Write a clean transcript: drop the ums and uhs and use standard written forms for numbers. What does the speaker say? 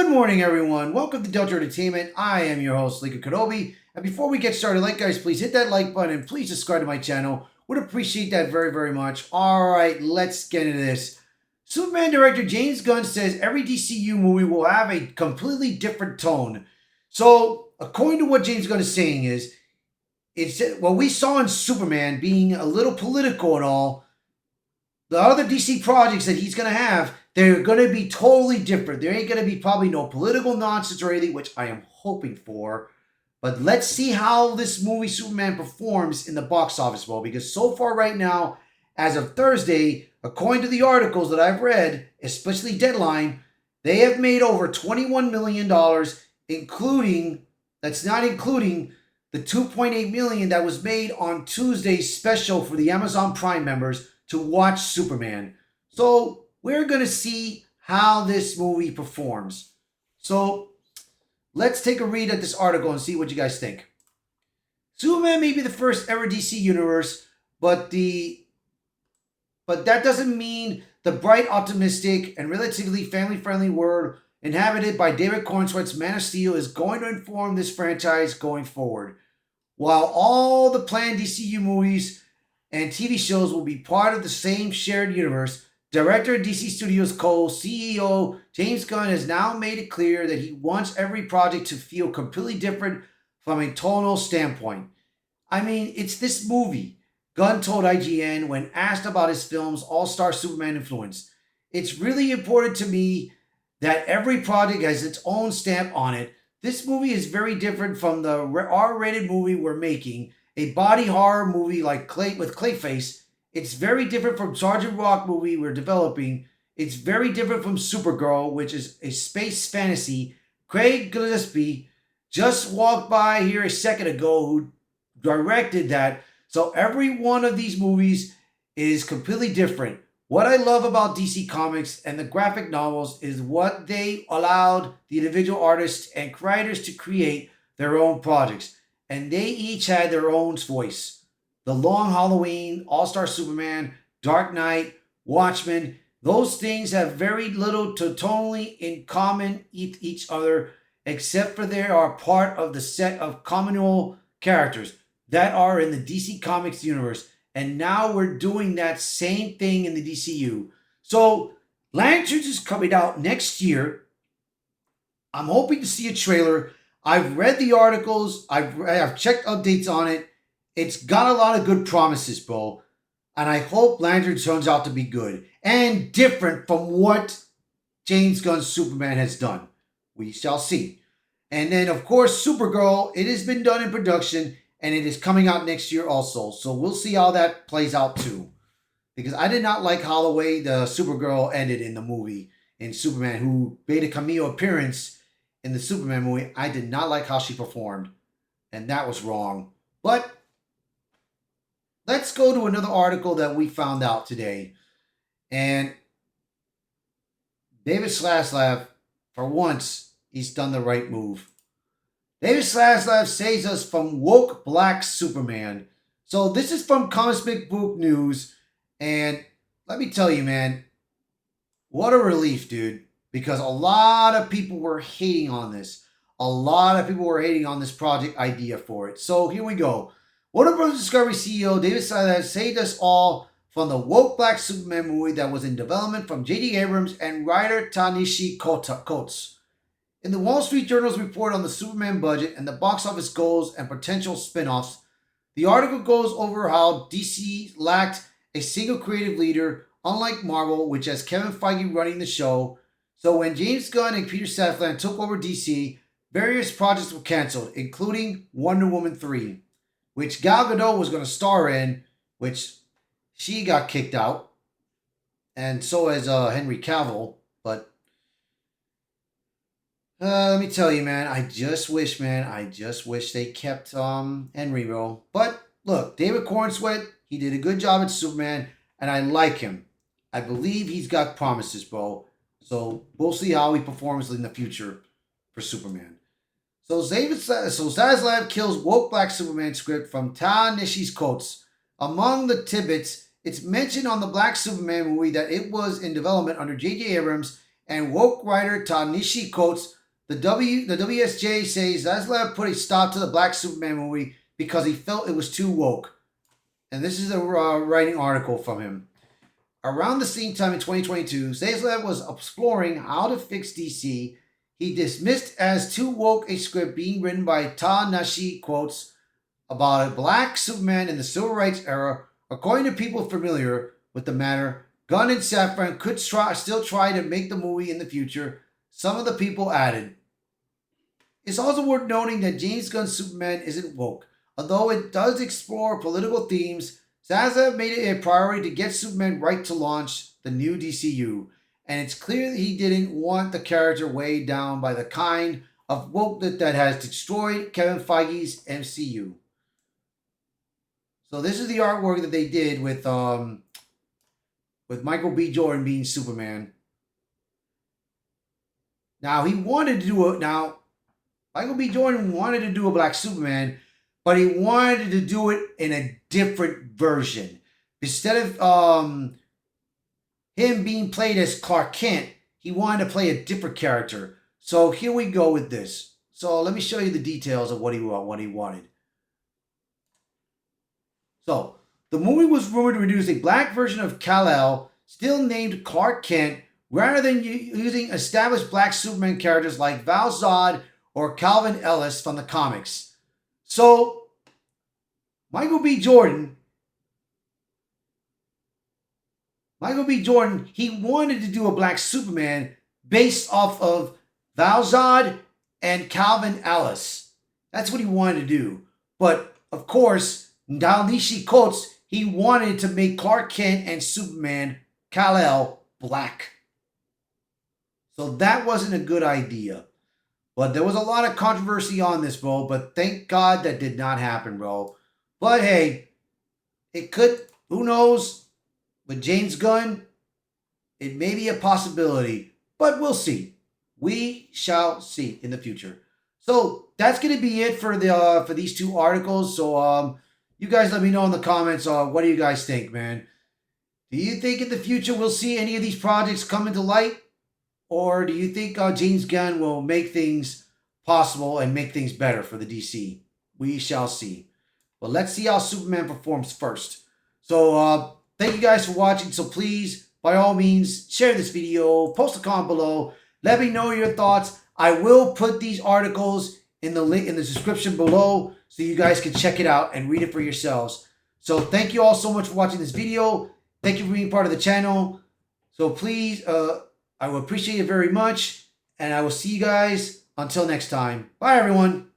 Good morning, everyone. Welcome to Delta Entertainment. I am your host, Lika Kenobi. And before we get started, guys, please hit that like button and please subscribe to my channel. Would appreciate that very, very much. All right, let's get into this. Superman director James Gunn says every DCU movie will have a completely different tone. So, according to what James Gunn is saying it's what we saw in Superman being a little political and all. The other DC projects that he's going to have, they're going to be totally different. There ain't going to be probably no political nonsense or anything, which I am hoping for. But let's see how this movie Superman performs in the box office, bro. Because so far right now, as of Thursday, according to the articles that I've read, especially Deadline, they have made over $21 million, that's not including the $2.8 million that was made on Tuesday's special for the Amazon Prime members to watch Superman. So we're going to see how this movie performs. So let's take a read at this article and see what you guys think. Superman may be the first ever DC universe, but that doesn't mean the bright, optimistic, and relatively family-friendly world inhabited by David Cornsweet's Man of Steel is going to inform this franchise going forward. While all the planned DCU movies and TV shows will be part of the same shared universe, director of DC Studios co-CEO James Gunn has now made it clear that he wants every project to feel completely different from a tonal standpoint. I mean, it's this movie, Gunn told IGN when asked about his film's all-star Superman influence. It's really important to me that every project has its own stamp on it. This movie is very different from the R-rated movie we're making, a body horror movie with Clayface. It's very different from Sergeant Rock movie we're developing. It's very different from Supergirl, which is a space fantasy. Craig Gillespie just walked by here a second ago who directed that. So every one of these movies is completely different. What I love about DC Comics and the graphic novels is what they allowed the individual artists and writers to create their own projects. And they each had their own voice. The Long Halloween, All-Star Superman, Dark Knight, Watchmen, those things have very little to tonally in common with each other, except for they are part of the set of communal characters that are in the DC Comics universe. And now we're doing that same thing in the DCU. So Lanterns is coming out next year. I'm hoping to see a trailer. I've read the articles. I've checked updates on it. It's got a lot of good promises, bro. And I hope Lantern turns out to be good and different from what James Gunn's Superman has done. We shall see. And then, of course, Supergirl. It has been done in production, and it is coming out next year also. So we'll see how that plays out, too. Because I did not like how the way the Supergirl ended in the movie in Superman, who made a cameo appearance in the Superman movie. I did not like how she performed, and that was wrong. But let's go to another article that we found out today. And David Zaslav, for once, he's done the right move. David Zaslav saves us from woke black Superman. So this is from Comic Book News, and let me tell you, man, what a relief, dude. Because a lot of people were hating on this. A lot of people were hating on this project idea for it. So here we go. Warner Bros. Discovery CEO David Zaslav saved us all from the woke black Superman movie that was in development from J.D. Abrams and writer Ta-Nehisi Coates. In the Wall Street Journal's report on the Superman budget and the box office goals and potential spin-offs, the article goes over how DC lacked a single creative leader, unlike Marvel, which has Kevin Feige running the show. So when James Gunn and Peter Safran took over DC, various projects were canceled, including Wonder Woman 3, which Gal Gadot was going to star in, which she got kicked out. And so has Henry Cavill. But let me tell you, man, I just wish they kept Henry, bro. But look, David Cornsweet, he did a good job at Superman, and I like him. I believe he's got promises, bro. So we'll see how he performs in the future for Superman. So Zaslav kills woke black Superman script from Ta-Nehisi Coates. Among the tidbits, it's mentioned on the Black Superman movie that it was in development under J.J. Abrams and woke writer Ta-Nehisi Coates The WSJ says Zaslav put a stop to the Black Superman movie because he felt it was too woke. And this is a writing article from him. Around the same time in 2022, Zaslav was exploring how to fix DC. He dismissed as too woke a script being written by Ta-Nehisi Coates about a black Superman in the civil rights era. According to people familiar with the matter, Gunn and Safran could still try to make the movie in the future. Some of the people added. It's also worth noting that James Gunn's Superman isn't woke. Although it does explore political themes, Zaslav made it a priority to get Superman right to launch the new DCU, and it's clear that he didn't want the character weighed down by the kind of woke that has destroyed Kevin Feige's MCU. So this is the artwork that they did with Michael B. Jordan being Superman. Now he wanted to do it. Now Michael B. Jordan wanted to do a black Superman, but he wanted to do it in a different version. Instead of him being played as Clark Kent, he wanted to play a different character. So here we go with this. So let me show you the details of what he wanted. So the movie was rumored to introduce a black version of Kal-El, still named Clark Kent, rather than using established black Superman characters like Val-Zod or Calvin Ellis from the comics. So Michael B. Jordan, he wanted to do a black Superman based off of Val-Zod and Calvin Ellis. That's what he wanted to do. But, of course, Ta-Nehisi Coates, he wanted to make Clark Kent and Superman, Kal-El, black. So that wasn't a good idea. But there was a lot of controversy on this, bro. But thank God that did not happen, bro. But hey, it could, who knows? With James Gunn, it may be a possibility. But we'll see. We shall see in the future. So that's going to be it for these two articles. So you guys let me know in the comments. What do you guys think, man? Do you think in the future we'll see any of these projects come into light? Or do you think James Gunn will make things possible and make things better for the DC? We shall see. But let's see how Superman performs first. So thank you guys for watching. So please, by all means, share this video. Post a comment below. Let me know your thoughts. I will put these articles in the link in the description below so you guys can check it out and read it for yourselves. So thank you all so much for watching this video. Thank you for being part of the channel. So please, I will appreciate it very much. And I will see you guys until next time. Bye, everyone.